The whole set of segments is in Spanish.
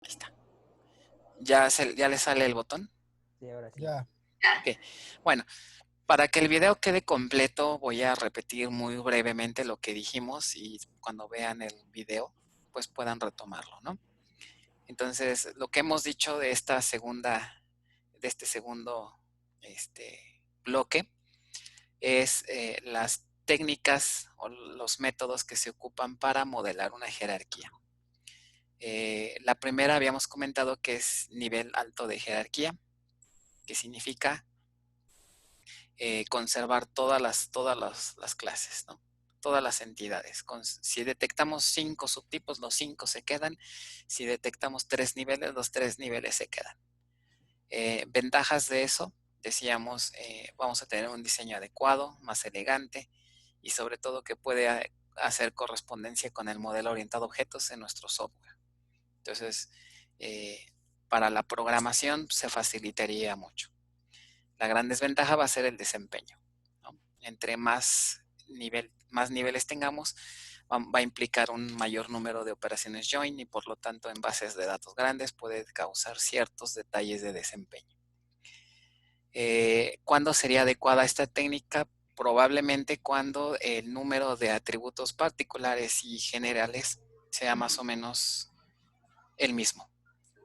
Ahí está. ¿Ya le sale el botón? Sí, ahora sí. Ya. Ok. Bueno, para que el video quede completo, voy a repetir muy brevemente lo que dijimos y cuando vean el video, pues puedan retomarlo, ¿no? Entonces, lo que hemos dicho de este segundo bloque es las técnicas o los métodos que se ocupan para modelar una jerarquía. La primera habíamos comentado que es nivel alto de jerarquía, que significa conservar todas las clases, ¿no? Todas las entidades. Si detectamos 5 subtipos, los 5 se quedan. Si detectamos 3 niveles, los 3 niveles se quedan. Ventajas de eso, decíamos, vamos a tener un diseño adecuado, más elegante y sobre todo que puede hacer correspondencia con el modelo orientado a objetos en nuestro software. Entonces, para la programación se facilitaría mucho. La gran desventaja va a ser el desempeño, ¿no? Entre más niveles tengamos, va a implicar un mayor número de operaciones join y por lo tanto en bases de datos grandes puede causar ciertos detalles de desempeño. ¿Cuándo sería adecuada esta técnica? Probablemente cuando el número de atributos particulares y generales sea más o menos el mismo.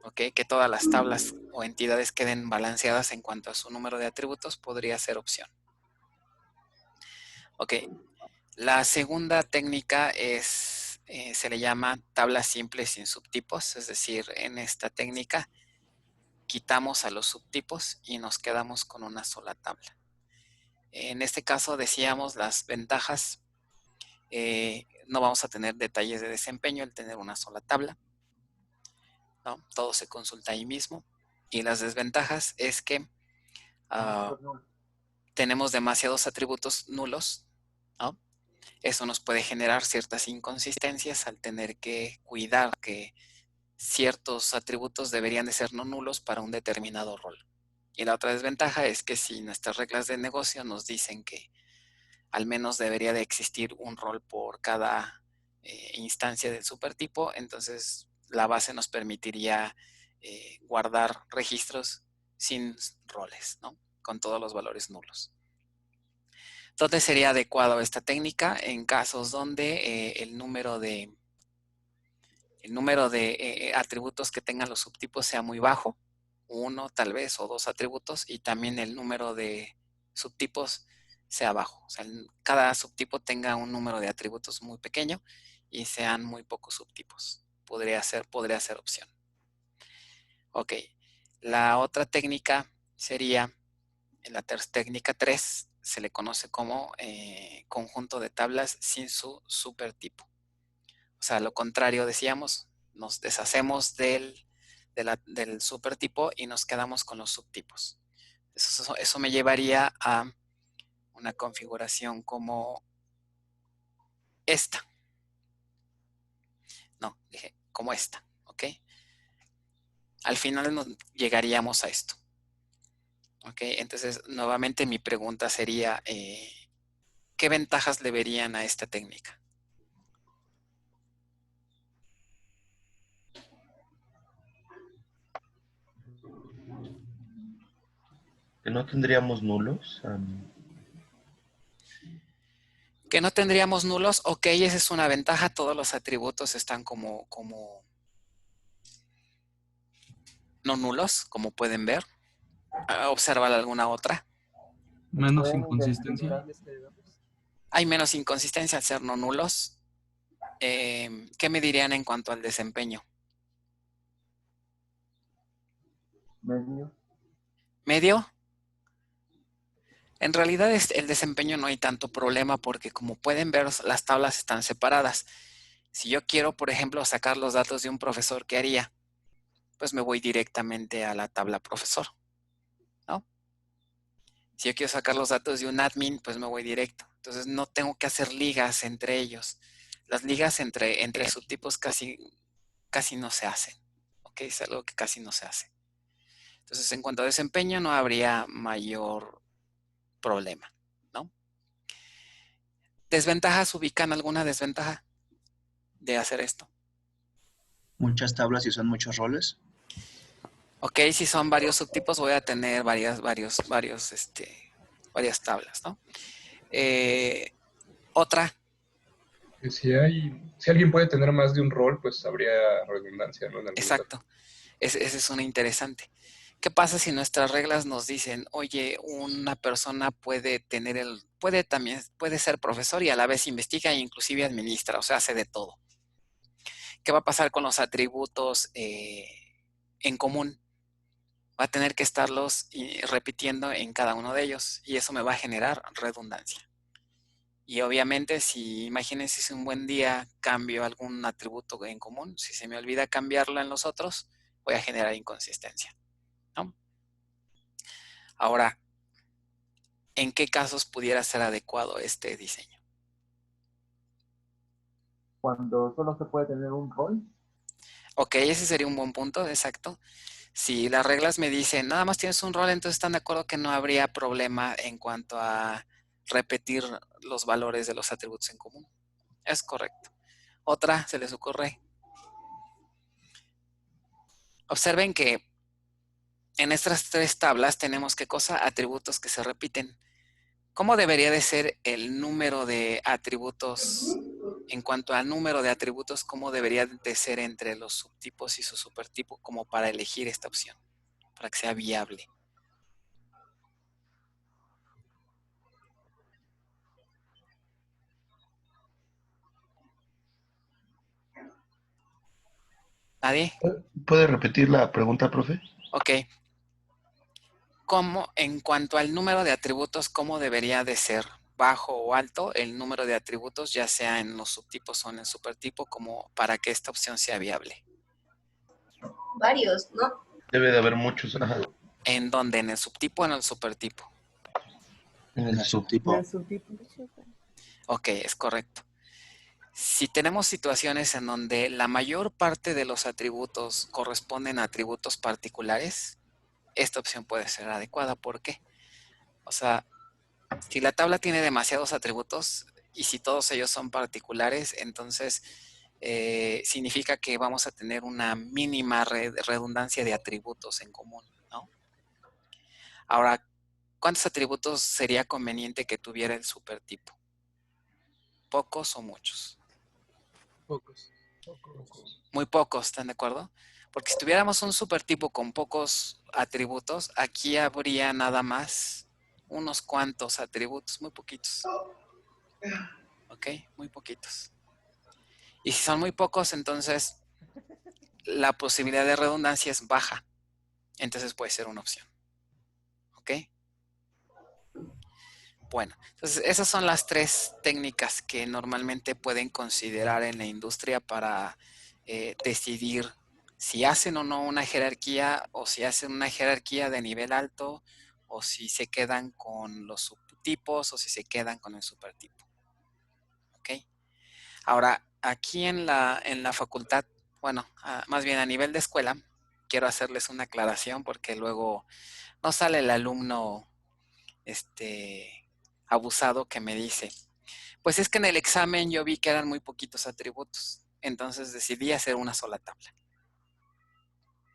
¿Okay? Que todas las tablas o entidades queden balanceadas en cuanto a su número de atributos podría ser opción. Ok, la segunda técnica se le llama tabla simple sin subtipos, es decir, en esta técnica quitamos a los subtipos y nos quedamos con una sola tabla. En este caso decíamos las ventajas, no vamos a tener detalles de desempeño al tener una sola tabla, ¿no? Todo se consulta ahí mismo. Y las desventajas es que tenemos demasiados atributos nulos, ¿no? Eso nos puede generar ciertas inconsistencias al tener que cuidar que ciertos atributos deberían de ser no nulos para un determinado rol. Y la otra desventaja es que si nuestras reglas de negocio nos dicen que al menos debería de existir un rol por cada instancia del supertipo, entonces la base nos permitiría guardar registros sin roles, ¿no? Con todos los valores nulos. Entonces sería adecuado esta técnica en casos donde el número de atributos que tengan los subtipos sea muy bajo, uno tal vez o dos atributos, y también el número de subtipos sea bajo. O sea, cada subtipo tenga un número de atributos muy pequeño y sean muy pocos subtipos. Podría ser opción. Ok, la otra técnica sería, la técnica 3, se le conoce como conjunto de tablas sin su supertipo. O sea, lo contrario decíamos, nos deshacemos del supertipo y nos quedamos con los subtipos. Eso me llevaría a una configuración como esta. No, dije como esta, ¿ok? Al final llegaríamos a esto. ¿Ok? Entonces, nuevamente mi pregunta sería, ¿qué ventajas le verían a esta técnica? Que no tendríamos nulos. Que no tendríamos nulos, ok, esa es una ventaja, todos los atributos están como no nulos, como pueden ver. ¿Observar alguna otra? Menos ¿Pueden inconsistencia. identificarles que digamos? Hay menos inconsistencia al ser no nulos. ¿Qué me dirían en cuanto al desempeño? Medio. ¿Medio? En realidad el desempeño no hay tanto problema porque como pueden ver las tablas están separadas. Si yo quiero, por ejemplo, sacar los datos de un profesor, ¿qué haría? Pues me voy directamente a la tabla profesor, ¿no? Si yo quiero sacar los datos de un admin, pues me voy directo. Entonces no tengo que hacer ligas entre ellos. Las ligas entre subtipos casi no se hacen. ¿Ok? Es algo que casi no se hace. Entonces, en cuanto a desempeño, no habría mayor problema, ¿no? ¿Desventajas? ¿Ubican alguna desventaja de hacer esto? Muchas tablas y son muchos roles. Ok, si son varios subtipos, voy a tener varias tablas, ¿no? Otra. Si alguien puede tener más de un rol, pues habría redundancia, ¿no? En algún caso. Exacto. Esa es una interesante. ¿Qué pasa si nuestras reglas nos dicen, oye, una persona puede ser profesor y a la vez investiga e inclusive administra, o sea, hace de todo? ¿Qué va a pasar con los atributos en común? Va a tener que estarlos repitiendo en cada uno de ellos y eso me va a generar redundancia. Y obviamente, imagínense si un buen día cambio algún atributo en común, si se me olvida cambiarlo en los otros, voy a generar inconsistencia, ¿no? Ahora, ¿en qué casos pudiera ser adecuado este diseño? Cuando solo se puede tener un rol. Ok, ese sería un buen punto, exacto. Si las reglas me dicen, nada más tienes un rol, entonces están de acuerdo que no habría problema en cuanto a repetir los valores de los atributos en común. Es correcto. Otra, ¿se les ocurre? Observen que en estas tres tablas tenemos, ¿qué cosa? Atributos que se repiten. ¿Cómo debería de ser el número de atributos? En cuanto al número de atributos, ¿cómo debería de ser entre los subtipos y su supertipo como para elegir esta opción? Para que sea viable. ¿Nadie? ¿Puede repetir la pregunta, profe? Ok. ¿Cómo, en cuanto al número de atributos, cómo debería de ser? ¿Bajo o alto el número de atributos, ya sea en los subtipos o en el supertipo, como para que esta opción sea viable? Varios, ¿no? Debe de haber muchos. Ajá. ¿En dónde? ¿En el subtipo o en el supertipo? En el subtipo. Ok, es correcto. Si tenemos situaciones en donde la mayor parte de los atributos corresponden a atributos particulares, esta opción puede ser adecuada. ¿Por qué? O sea, si la tabla tiene demasiados atributos y si todos ellos son particulares, entonces significa que vamos a tener una mínima redundancia de atributos en común, ¿no? Ahora, ¿cuántos atributos sería conveniente que tuviera el supertipo? ¿Pocos o muchos? Pocos. Muy pocos, ¿están de acuerdo? Porque si tuviéramos un supertipo con pocos atributos, aquí habría nada más unos cuantos atributos, muy poquitos. ¿Ok? Muy poquitos. Y si son muy pocos, entonces la posibilidad de redundancia es baja. Entonces puede ser una opción. ¿Ok? Bueno, entonces esas son las tres técnicas que normalmente pueden considerar en la industria para decidir si hacen o no una jerarquía o si hacen una jerarquía de nivel alto o si se quedan con los subtipos o si se quedan con el supertipo. ¿Ok? Ahora, aquí en la facultad, bueno, más bien a nivel de escuela, quiero hacerles una aclaración porque luego no sale el alumno abusado que me dice, pues es que en el examen yo vi que eran muy poquitos atributos, entonces decidí hacer una sola tabla.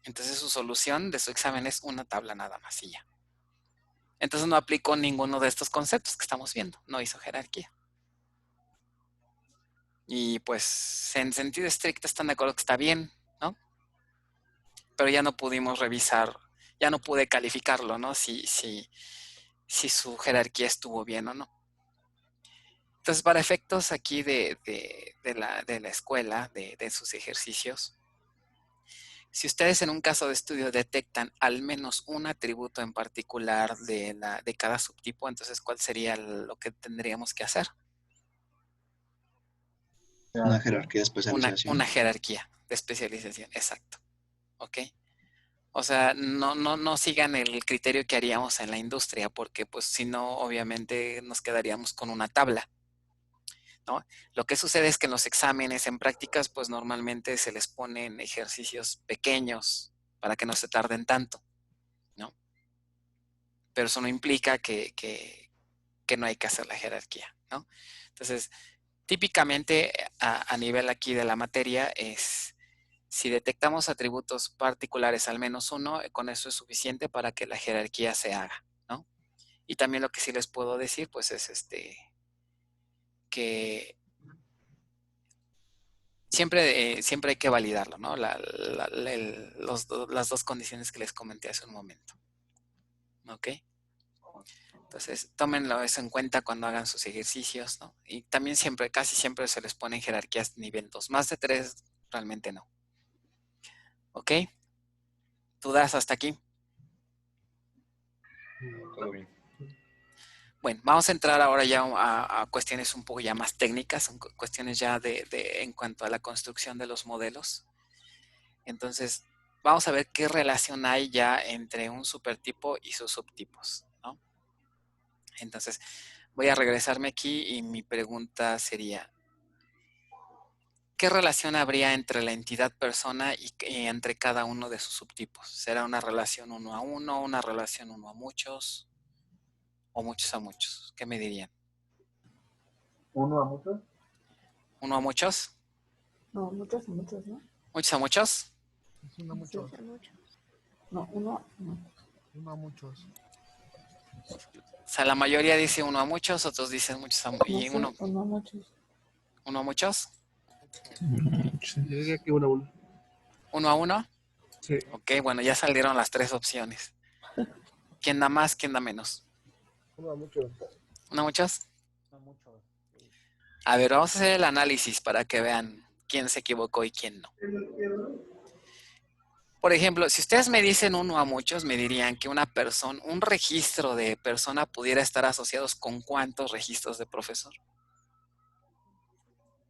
Entonces su solución de su examen es una tabla nada más y ya. Entonces no aplicó ninguno de estos conceptos que estamos viendo, no hizo jerarquía. Y pues en sentido estricto están de acuerdo que está bien, ¿no? Pero ya no pudimos revisar, ya no pude calificarlo, ¿no? Si su jerarquía estuvo bien o no. Entonces, para efectos aquí de la escuela, de sus ejercicios, si ustedes en un caso de estudio detectan al menos un atributo en particular de cada subtipo, entonces, ¿cuál sería lo que tendríamos que hacer? Una jerarquía de especialización. Una jerarquía de especialización, exacto. ¿Ok? O sea, no sigan el criterio que haríamos en la industria, porque pues si no, obviamente nos quedaríamos con una tabla, ¿no? Lo que sucede es que en los exámenes, en prácticas, pues normalmente se les ponen ejercicios pequeños para que no se tarden tanto, ¿no? Pero eso no implica que no hay que hacer la jerarquía, ¿no? Entonces, típicamente a nivel aquí de la materia es Si detectamos atributos particulares al menos uno, con eso es suficiente para que la jerarquía se haga, ¿no? Y también lo que sí les puedo decir, pues es que siempre hay que validarlo, ¿no? Las dos condiciones que les comenté hace un momento. ¿Ok? Entonces, tómenlo eso en cuenta cuando hagan sus ejercicios, ¿no? Y también casi siempre se les ponen jerarquías nivel 2. Más de 3, realmente no. ¿Ok? ¿Dudas hasta aquí? Todo bien. Bueno, vamos a entrar ahora ya a cuestiones un poco ya más técnicas, cuestiones ya en cuanto a la construcción de los modelos. Entonces, vamos a ver qué relación hay ya entre un supertipo y sus subtipos, ¿no? Entonces, voy a regresarme aquí y mi pregunta sería, ¿qué relación habría entre la entidad persona y entre cada uno de sus subtipos? ¿Será una relación uno a uno, una relación uno a muchos o muchos a muchos? ¿Qué me dirían? ¿Uno a muchos? ¿Uno a muchos? No, muchos a muchos, ¿no? ¿Muchos a muchos? Es uno a muchos. Sí, a muchos. No, uno no. Uno a muchos. O sea, la mayoría dice uno a muchos, otros dicen muchos a muchos. No sé, uno a muchos. ¿Uno a muchos? Yo diría que uno a uno. ¿Uno a uno? Sí. Ok, bueno, ya salieron las tres opciones. ¿Quién da más, quién da menos? Uno a muchos. ¿Uno a muchos? A muchos. A ver, vamos a hacer el análisis para que vean quién se equivocó y quién no. Por ejemplo, si ustedes me dicen uno a muchos, me dirían que una persona, un registro de persona pudiera estar asociados con ¿cuántos registros de profesor?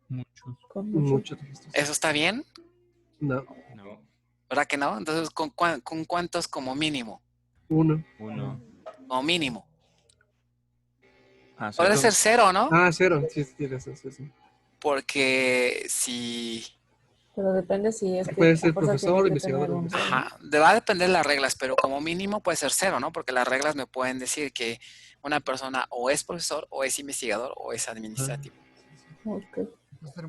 Muchos. Con Muchos registros. ¿Eso está bien? No. No. ¿Verdad que no? Entonces, ¿con cuántos como mínimo? Uno. Como mínimo. Ah, Puede ser 0, ¿no? Ah, 0. Sí, tienes razón, sí. Porque si... Pero depende si es que Puede ser a fuerza profesor, tiene que investigador, tener un investigador. Ajá, va a depender de las reglas, pero como mínimo puede ser 0, ¿no? Porque las reglas me pueden decir que una persona o es profesor, o es investigador, o es administrativo. Ok.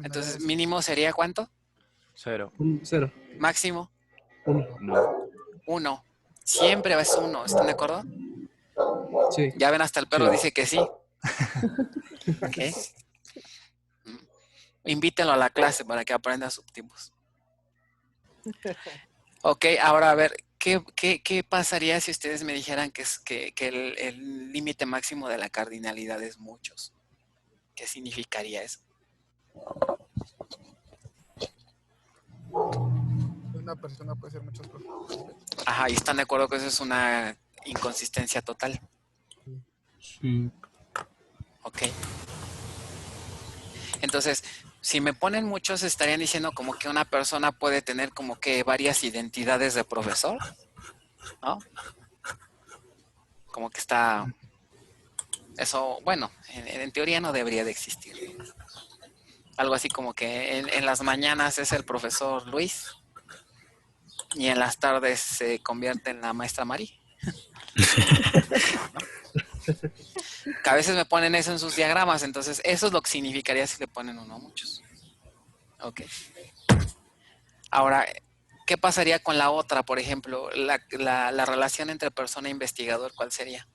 Entonces, mínimo sería ¿cuánto? 0. 0. Máximo, 1. No. 1. Siempre es 1, ¿están de acuerdo? Sí. Ya ven, hasta el perro Sí. dice que sí. Ok. Invítenlo a la clase para que aprenda subtipos. Ok, ahora a ver, ¿qué pasaría si ustedes me dijeran que el límite máximo de la cardinalidad es muchos? ¿Qué significaría eso? Una persona puede ser muchas cosas. Ajá, ¿y están de acuerdo que eso es una inconsistencia total? Sí. Ok. Entonces, si me ponen muchos, estarían diciendo como que una persona puede tener como que varias identidades de profesor, ¿no? Como que está... Eso, bueno, en teoría no debería de existir. Algo así como que en las mañanas es el profesor Luis y en las tardes se convierte en la maestra Mari. ¿No? Que a veces me ponen eso en sus diagramas, entonces eso es lo que significaría si le ponen uno a muchos. Ok. Ahora, ¿qué pasaría con la otra? Por ejemplo, la relación entre persona e investigador, ¿cuál sería?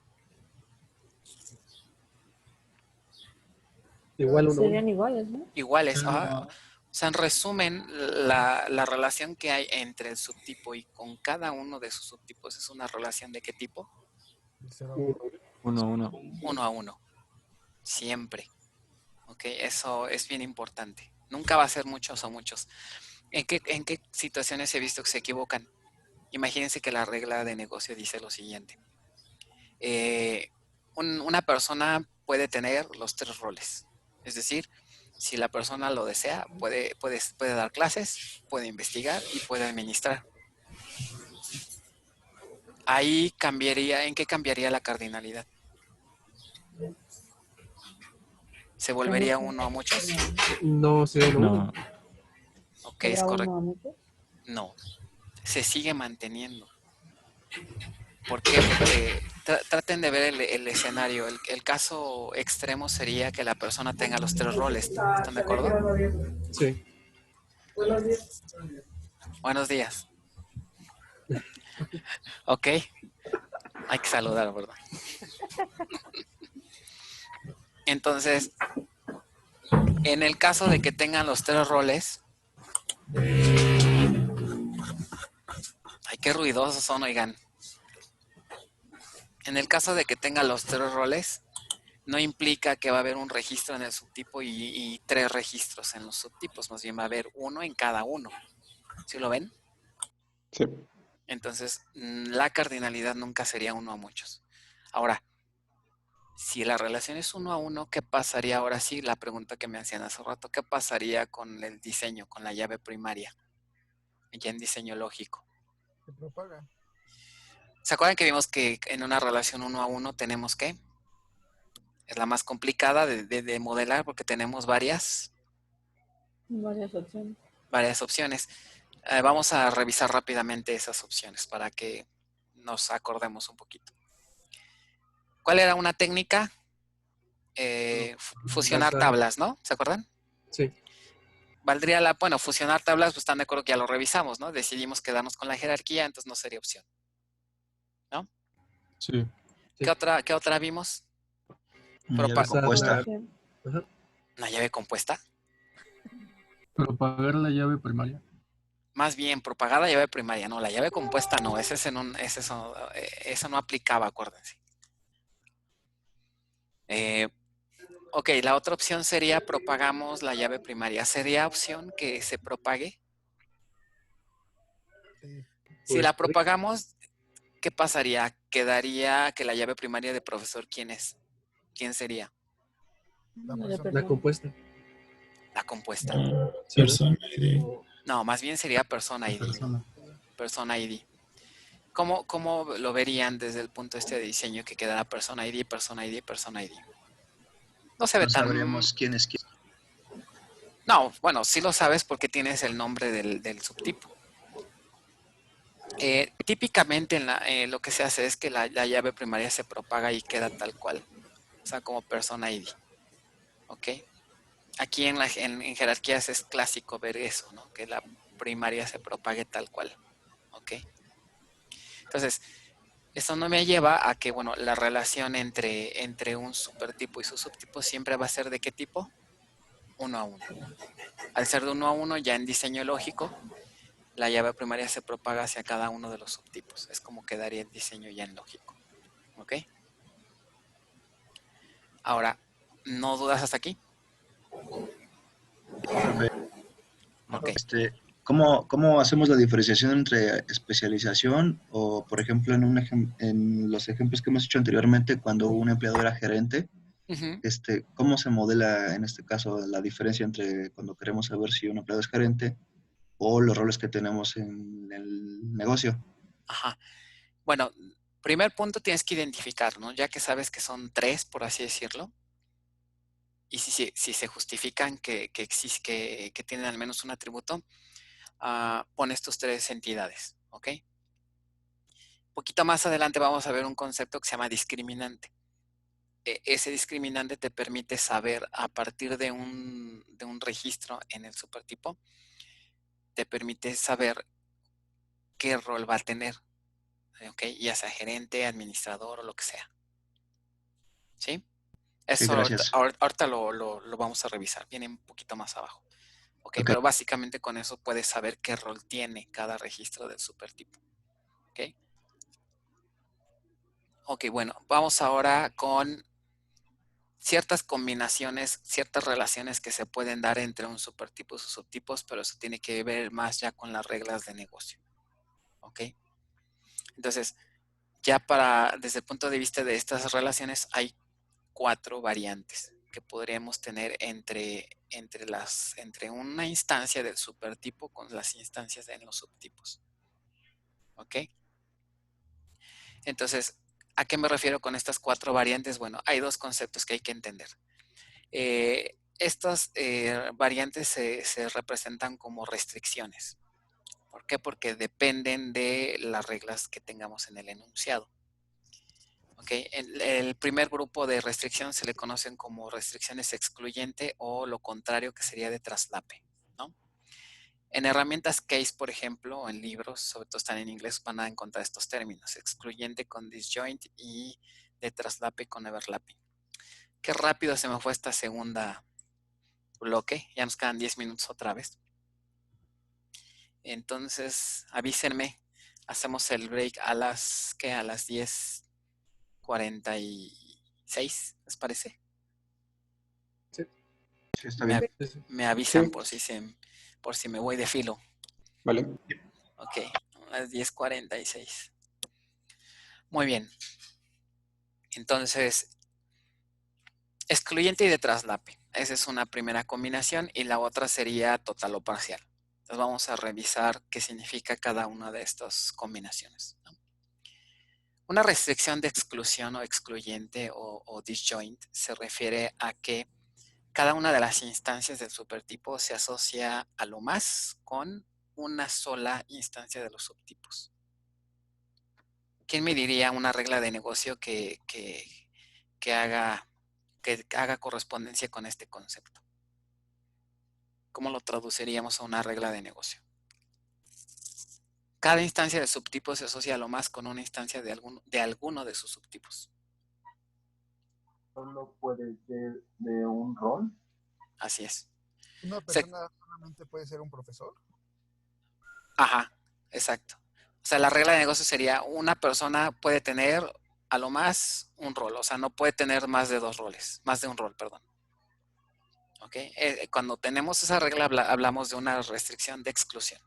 Igual uno. Serían iguales, ¿no? Iguales. Ajá. O sea, en resumen, la relación que hay entre el subtipo y con cada uno de sus subtipos es una relación ¿de qué tipo? 1 a 1. 1 a 1. Siempre. Ok, eso es bien importante. Nunca va a ser muchos o muchos. ¿En qué situaciones he visto que se equivocan? Imagínense que la regla de negocio dice lo siguiente. Una persona puede tener los 3 roles. Es decir, si la persona lo desea, puede dar clases, puede investigar y puede administrar. Ahí cambiaría, ¿en qué cambiaría la cardinalidad? ¿Se volvería 1 a muchos? No, sería uno. No. Ok, es correcto. ¿Uno a muchos? No, se sigue manteniendo. ¿Por qué? Porque traten de ver el escenario. El caso extremo sería que la persona tenga los 3 roles. ¿Están de acuerdo? Sí. Buenos días. Ok. Hay que saludar, ¿verdad? Entonces, en el caso de que tengan los 3 roles, ay, qué ruidosos son, oigan. En el caso de que tengan los 3 roles, no implica que va a haber un registro en el subtipo y 3 registros en los subtipos, más bien va a haber 1 en cada uno. ¿Sí lo ven? Sí. Entonces, la cardinalidad nunca sería 1 a muchos. Ahora, si la relación es 1 a 1, ¿qué pasaría ahora sí? La pregunta que me hacían hace rato, ¿qué pasaría con el diseño, con la llave primaria? Ya en diseño lógico. Se propaga. ¿Se acuerdan que vimos que en una relación 1 a 1 tenemos qué? Es la más complicada de modelar porque tenemos varias opciones. Vamos a revisar rápidamente esas opciones para que nos acordemos un poquito. ¿Cuál era una técnica? Fusionar tablas, ¿no? ¿Se acuerdan? Sí. Valdría bueno, fusionar tablas, pues están de acuerdo que ya lo revisamos, ¿no? Decidimos quedarnos con la jerarquía, entonces no sería opción. ¿No? Sí. ¿Qué otra vimos? Una llave compuesta. ¿Una llave compuesta? Propagar la llave primaria. Más bien, propagar la llave primaria, no, la llave compuesta no, eso no aplicaba, acuérdense. Ok, la otra opción sería propagamos la llave primaria. ¿Sería opción que se propague? Si la propagamos, ¿qué pasaría? Quedaría que la llave primaria de profesor, ¿quién es? ¿Quién sería? La compuesta. La compuesta. Persona ID. No, más bien sería persona ID. Persona ID. ¿Cómo lo verían desde el punto de diseño que quedará persona ID, persona ID, persona ID? No se ve No tan... sabríamos quién es quién. No, bueno, sí lo sabes porque tienes el nombre del subtipo. Típicamente lo que se hace es que la llave primaria se propaga y queda tal cual. O sea, como persona ID. ¿Ok? Aquí en jerarquías es clásico ver eso, ¿no? Que la primaria se propague tal cual. ¿Ok? Entonces, eso no me lleva a que, bueno, la relación entre un supertipo y su subtipo siempre va a ser ¿de qué tipo? 1 a 1. Al ser de 1 a 1, ya en diseño lógico, la llave primaria se propaga hacia cada uno de los subtipos. Es como quedaría el diseño ya en lógico. ¿Ok? Ahora, ¿no dudas hasta aquí? Ok. ¿Cómo hacemos la diferenciación entre especialización o, por ejemplo, en los ejemplos que hemos hecho anteriormente, cuando un empleado era gerente? ¿Cómo se modela en este caso la diferencia entre cuando queremos saber si un empleado es gerente o los roles que tenemos en el negocio? Ajá. Bueno, primer punto tienes que identificar, ¿no? Ya que sabes que son 3, por así decirlo, y si se justifican que tienen al menos un atributo, pones tus 3 entidades, ¿ok? Un poquito más adelante vamos a ver un concepto que se llama discriminante. Ese discriminante te permite saber a partir de un registro en el supertipo, te permite saber qué rol va a tener, ¿ok? Ya sea gerente, administrador o lo que sea. ¿Sí? Eso gracias. ahorita lo vamos a revisar, viene un poquito más abajo. ¿Ok? Pero básicamente con eso puedes saber qué rol tiene cada registro del supertipo. ¿Ok? Ok, bueno, vamos ahora con ciertas combinaciones, ciertas relaciones que se pueden dar entre un supertipo y sus subtipos, pero eso tiene que ver más ya con las reglas de negocio. ¿Ok? Entonces, ya desde el punto de vista de estas relaciones, hay 4 variantes que podríamos tener entre una instancia del supertipo con las instancias en los subtipos. ¿Ok? Entonces, ¿a qué me refiero con estas 4 variantes? Bueno, hay 2 conceptos que hay que entender. Estas variantes se representan como restricciones. ¿Por qué? Porque dependen de las reglas que tengamos en el enunciado. Okay. El primer grupo de restricción se le conocen como restricciones excluyente o lo contrario que sería de traslape, ¿no? En herramientas case, por ejemplo, o en libros, sobre todo están en inglés, van a encontrar estos términos: excluyente con disjoint y de traslape con overlapping. Qué rápido se me fue esta segunda bloque. Ya nos quedan 10 minutos otra vez. Entonces, avísenme. Hacemos el break a las 10:46, ¿les parece? Sí, está bien. Me avisan Sí. por si me voy de filo. Vale. Ok, a las 10:46. Muy bien. Entonces, excluyente y de traslape. Esa es una primera combinación y la otra sería total o parcial. Entonces vamos a revisar qué significa cada una de estas combinaciones, ¿no? Una restricción de exclusión o excluyente o disjoint se refiere a que cada una de las instancias del supertipo se asocia a lo más con una sola instancia de los subtipos. ¿Quién me diría una regla de negocio que haga correspondencia con este concepto? ¿Cómo lo traduciríamos a una regla de negocio? Cada instancia de subtipo se asocia a lo más con una instancia de alguno de sus subtipos. ¿Solo puede ser de un rol? Así es. ¿Una persona solamente puede ser un profesor? Ajá, exacto. O sea, la regla de negocio sería: una persona puede tener a lo más un rol. O sea, no puede tener más de dos roles, más de un rol, perdón. ¿Ok? Cuando tenemos esa regla hablamos de una restricción de exclusión.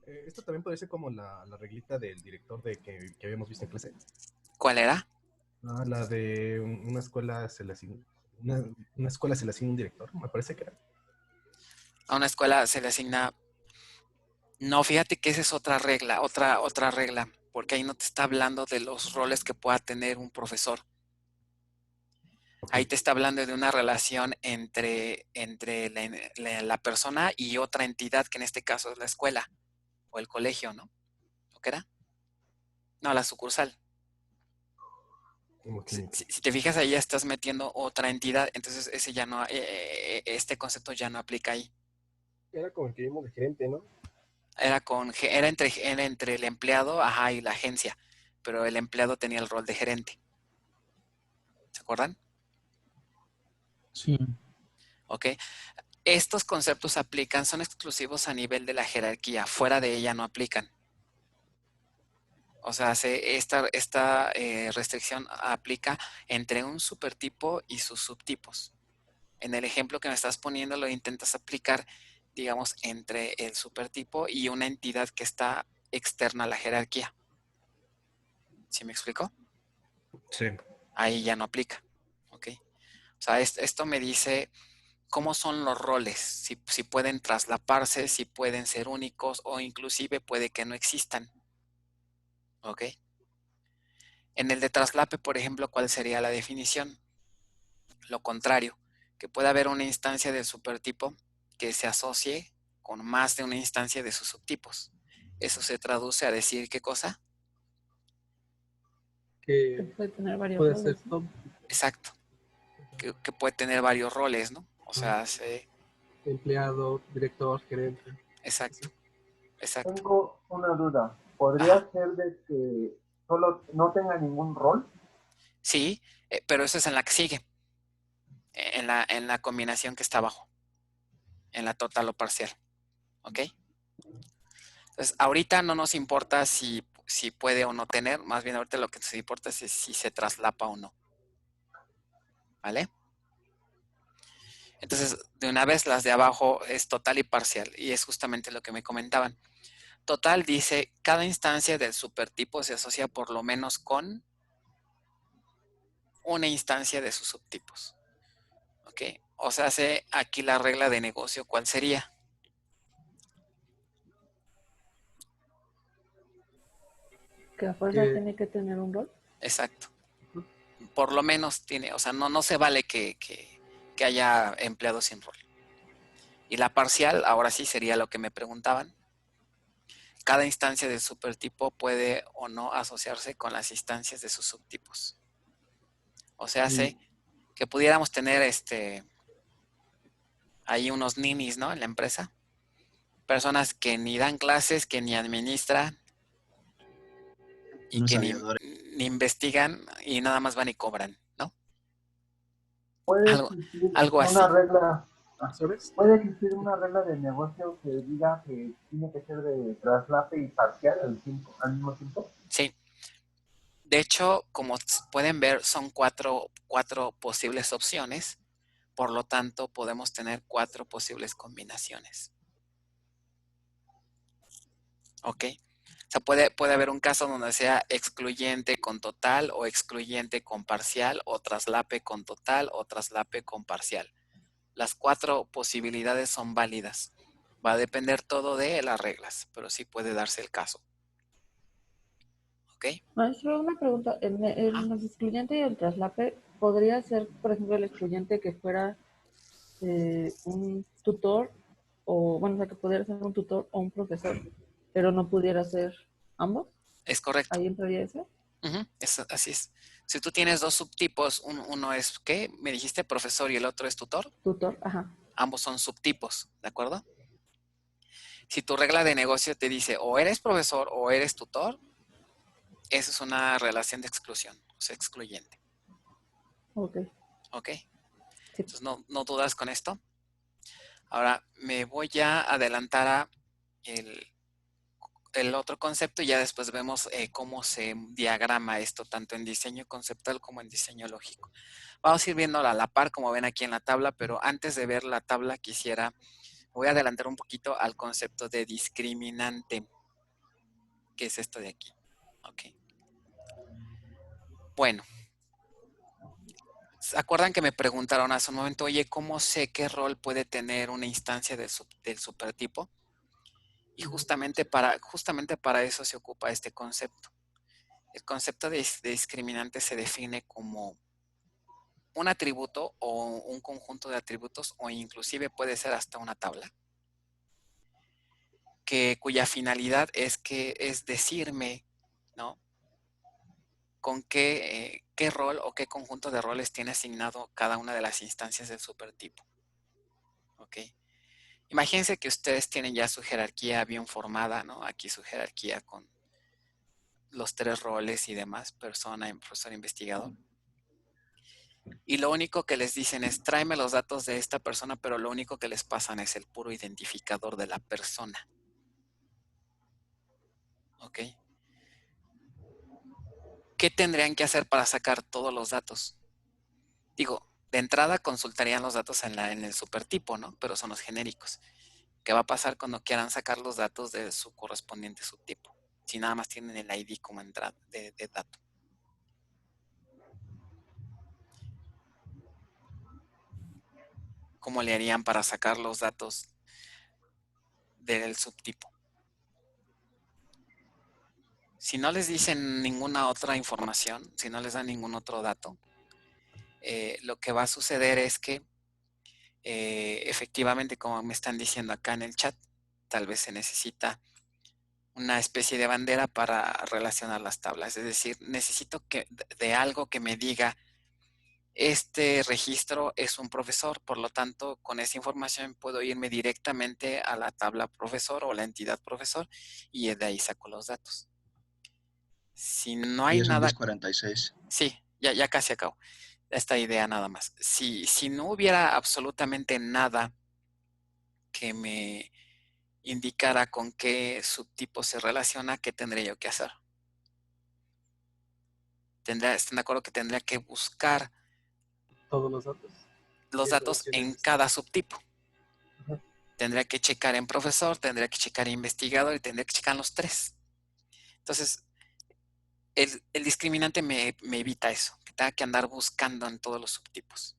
Esto también puede ser como la reglita del director que habíamos visto en clase. ¿Cuál era? La de una escuela se le asigna un director, me parece que era. A una escuela se le asigna... No, fíjate que esa es otra regla, otra regla, porque ahí no te está hablando de los roles que pueda tener un profesor. Ahí te está hablando de una relación entre la persona y otra entidad, que en este caso es la escuela o el colegio, ¿no? ¿O qué era? No, la sucursal. Si te fijas, ahí ya estás metiendo otra entidad, entonces ese ya no, este concepto ya no aplica ahí. Era como el que vimos de gerente, ¿no? Era entre el empleado, y la agencia, pero el empleado tenía el rol de gerente. ¿Se acuerdan? Sí. Ok. Estos conceptos son exclusivos a nivel de la jerarquía, fuera de ella no aplican. O sea, esta restricción aplica entre un supertipo y sus subtipos. En el ejemplo que me estás poniendo lo intentas aplicar, digamos, entre el supertipo y una entidad que está externa a la jerarquía. ¿Sí me explico? Sí. Ahí ya no aplica. ¿Ok? O sea, esto me dice cómo son los roles, si pueden traslaparse, si pueden ser únicos o inclusive puede que no existan. ¿Ok? En el de traslape, por ejemplo, ¿cuál sería la definición? Lo contrario, que pueda haber una instancia del supertipo que se asocie con más de una instancia de sus subtipos. Eso se traduce a decir, ¿qué cosa? Que puede tener varios puede roles, ser ¿no? todo. Exacto. Que puede tener varios roles, ¿no? O sea, Empleado, director, gerente. Exacto. Exacto. Tengo una duda. ¿Podría ser de que solo no tenga ningún rol? Sí, pero eso es en la que sigue. En la combinación que está abajo. En la total o parcial. ¿Ok? Entonces, ahorita no nos importa si puede o no tener, más bien ahorita lo que nos importa es si se traslapa o no. ¿Vale? Entonces, de una vez las de abajo es total y parcial, y es justamente lo que me comentaban. Total dice, cada instancia del supertipo se asocia por lo menos con una instancia de sus subtipos. ¿Ok? O sea, hace aquí la regla de negocio, ¿cuál sería? Que a fuerza tiene que tener un rol. Exacto. Por lo menos tiene, o sea, no se vale que haya empleados sin rol. Y la parcial, ahora sí sería lo que me preguntaban. Cada instancia del supertipo puede o no asociarse con las instancias de sus subtipos. O sea, hace que pudiéramos tener ahí unos ninis, ¿no? En la empresa. personas que ni dan clases, que ni administran y Unos que aviadores. ni investigan y nada más van y cobran, ¿no? Puede Algo, existir algo así. una regla, ¿Sabes? puede existir una regla de negocio que diga que tiene que ser de traslape y parcial al mismo tiempo. Sí. De hecho, como pueden ver, son cuatro posibles opciones. Por lo tanto, podemos tener 4 posibles combinaciones. ¿Ok? O sea, puede haber un caso donde sea excluyente con total o excluyente con parcial o traslape con total o traslape con parcial. Las 4 posibilidades son válidas. Va a depender todo de las reglas, pero sí puede darse el caso. ¿Ok? Maestro, una pregunta. En el excluyente y el traslape, ¿podría ser, por ejemplo, el excluyente que fuera un tutor o, bueno, o sea, que pudiera ser un tutor o un profesor, pero no pudiera ser ambos? Es correcto. ¿Ahí entraría ese? Así es. Si tú tienes 2 subtipos, uno es, ¿qué? Me dijiste profesor y el otro es tutor. Tutor, ajá. Ambos son subtipos, ¿de acuerdo? Si tu regla de negocio te dice o eres profesor o eres tutor, esa es una relación de exclusión, o sea, excluyente. Ok. ¿Ok? Entonces, no dudas con esto. Ahora me voy a adelantar a el otro concepto y ya después vemos cómo se diagrama esto, tanto en diseño conceptual como en diseño lógico. Vamos a ir viendo a la par, como ven aquí en la tabla, pero antes de ver la tabla voy a adelantar un poquito al concepto de discriminante, que es esto de aquí. Ok. Bueno. ¿Se acuerdan que me preguntaron hace un momento, oye, ¿cómo sé qué rol puede tener una instancia del supertipo? Y justamente para eso se ocupa este concepto. El concepto de discriminante se define como un atributo o un conjunto de atributos o inclusive puede ser hasta una tabla, cuya finalidad es decirme, ¿no? Con qué rol o qué conjunto de roles tiene asignado cada una de las instancias del supertipo. ¿Ok? Imagínense que ustedes tienen ya su jerarquía bien formada, ¿no? Aquí su jerarquía con los 3 roles y demás, persona, profesor, investigador. Y lo único que les dicen es, tráeme los datos de esta persona, pero lo único que les pasan es el puro identificador de la persona. ¿Ok? ¿Qué tendrían que hacer para sacar todos los datos? Digo, de entrada consultarían los datos en el supertipo, ¿no? Pero son los genéricos. ¿Qué va a pasar cuando quieran sacar los datos de su correspondiente subtipo? Si nada más tienen el ID como entrada de dato. ¿Cómo le harían para sacar los datos del subtipo? Si no les dicen ninguna otra información, si no les dan ningún otro dato, lo que va a suceder es que efectivamente, como me están diciendo acá en el chat, tal vez se necesita una especie de bandera para relacionar las tablas. Es decir, necesito de algo que me diga, este registro es un profesor, por lo tanto, con esa información puedo irme directamente a la tabla profesor o la entidad profesor y de ahí saco los datos. Si no hay Y es un nada... 1046. Sí, ya casi acabo. Esta idea nada más. Si no hubiera absolutamente nada que me indicara con qué subtipo se relaciona, ¿qué tendría yo que hacer? ¿Están de acuerdo que tendría que buscar Todos los datos. los datos en cada subtipo? Tendría que checar en profesor, tendría que checar en investigador y tendría que checar en los 3. Entonces, el discriminante me evita eso, que tenga que andar buscando en todos los subtipos.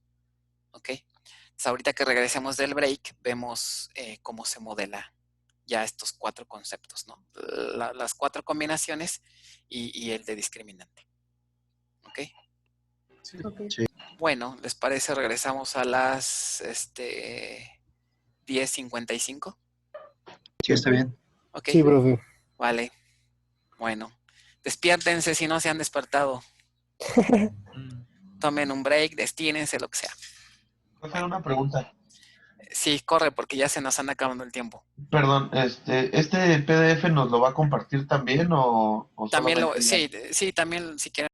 ¿Ok? Entonces, ahorita que regresemos del break, vemos cómo se modela ya estos 4 conceptos, ¿no? Las 4 combinaciones y el de discriminante. ¿Ok? Sí. Okay. Sí. Bueno, ¿les parece? Regresamos a las 10:55. Sí, está bien. ¿Ok? Sí, profe. Vale. Bueno, despiértense si no se han despertado. Tomen un break, destírense, lo que sea. Profe, una pregunta. Sí, corre porque ya se nos anda acabando el tiempo. Perdón, ¿este PDF nos lo va a compartir también o También solamente sí, también si quieren